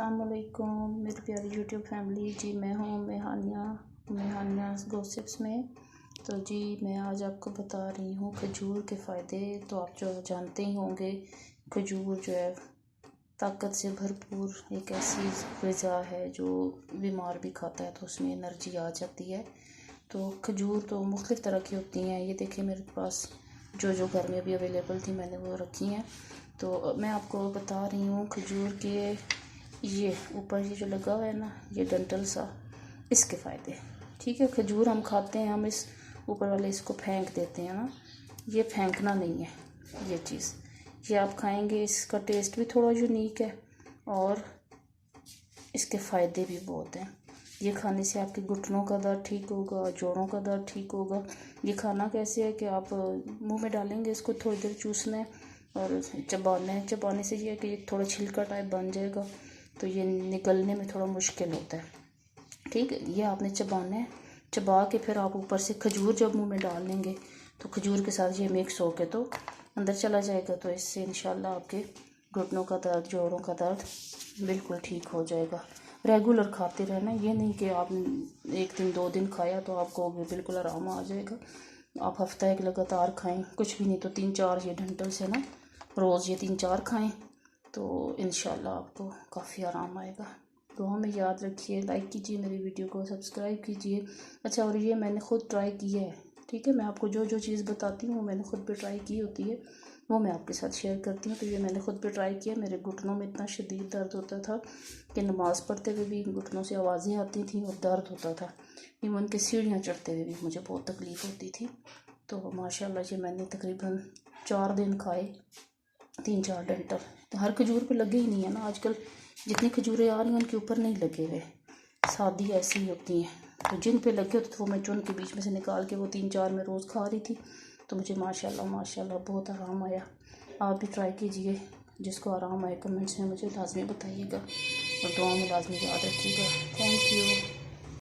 अस्सलाम वालेकुम मेरी प्यारी यूट्यूब फैमिली। जी मैं हूँ मेहानिया गॉसिप्स में। तो जी मैं आज आपको बता रही हूँ खजूर के फ़ायदे। तो आप जो जानते ही होंगे, खजूर जो है ताकत से भरपूर एक ऐसी ग़िज़ा है जो बीमार भी खाता है तो उसमें एनर्जी आ जाती है। तो खजूर तो मुख्तलिफ़ तरह की होती हैं। ये देखिए मेरे पास जो घर में अभी अवेलेबल थी मैंने वो रखी हैं। तो मैं आपको बता रही हूँ खजूर के ये ऊपर ये जो लगा हुआ है ना, ये डंठल सा, इसके फ़ायदे। ठीक है, खजूर हम खाते हैं, हम इस ऊपर वाले इसको फेंक देते हैं ना, ये फेंकना नहीं है। ये चीज़ ये आप खाएंगे, इसका टेस्ट भी थोड़ा यूनिक है और इसके फ़ायदे भी बहुत हैं। ये खाने से आपके घुटनों का दर्द ठीक होगा, जोड़ों का दर्द ठीक होगा। ये खाना कैसे है कि आप मुंह में डालेंगे, इसको थोड़ी देर चूसना है और चबाने से ये है कि ये थोड़ा छिलका टाइप बन जाएगा, तो ये निकलने में थोड़ा मुश्किल होता है। ठीक है, ये आपने चबाना है, चबा के फिर आप ऊपर से खजूर जब मुंह में डाल लेंगे तो खजूर के साथ ये मिक्स होके तो अंदर चला जाएगा। तो इससे इंशाल्लाह आपके घुटनों का दर्द, जोड़ों का दर्द बिल्कुल ठीक हो जाएगा। रेगुलर खाते रहना, ये नहीं कि आपने एक दिन 2 दिन खाया तो आपको बिल्कुल आराम आ जाएगा। आप हफ्ता एक लगातार खाएं, कुछ भी नहीं तो 3-4 ये डंठल से ना रोज़ ये 3-4 खाएं तो इंशाल्लाह आपको काफ़ी आराम आएगा। तो हमें याद रखिए, लाइक कीजिए मेरी वीडियो को, सब्सक्राइब कीजिए। अच्छा, और ये मैंने ख़ुद ट्राई किया है। ठीक है, मैं आपको जो चीज़ बताती हूँ वो मैंने ख़ुद पे ट्राई की होती है, वो मैं आपके साथ शेयर करती हूँ। तो ये मैंने ख़ुद पे ट्राई किया। मेरे घुटनों में इतना शदीद दर्द होता था कि नमाज़ पढ़ते हुए भी घुटनों से आवाज़ें आती थी और दर्द होता था। इवन के सीढ़ियाँ चढ़ते हुए भी मुझे बहुत तकलीफ़ होती थी। तो माशाल्लाह ये मैंने तकरीबन 4 दिन खाए, 3-4 डंठल। तो हर खजूर पे लगे ही नहीं है ना, आजकल जितनी खजूरें आ रही हैं उनके ऊपर नहीं लगे हुए, सादी ऐसी ही होती हैं। तो जिन पे लगे होते तो वो मैं चुन के बीच में से निकाल के वो 3-4 में रोज़ खा रही थी। तो मुझे माशाल्लाह बहुत आराम आया। आप भी ट्राई कीजिए, जिसको आराम आए कमेंट्स में मुझे लाजमी बताइएगा और दुआ में लाजमी याद रखिएगा। Thank you.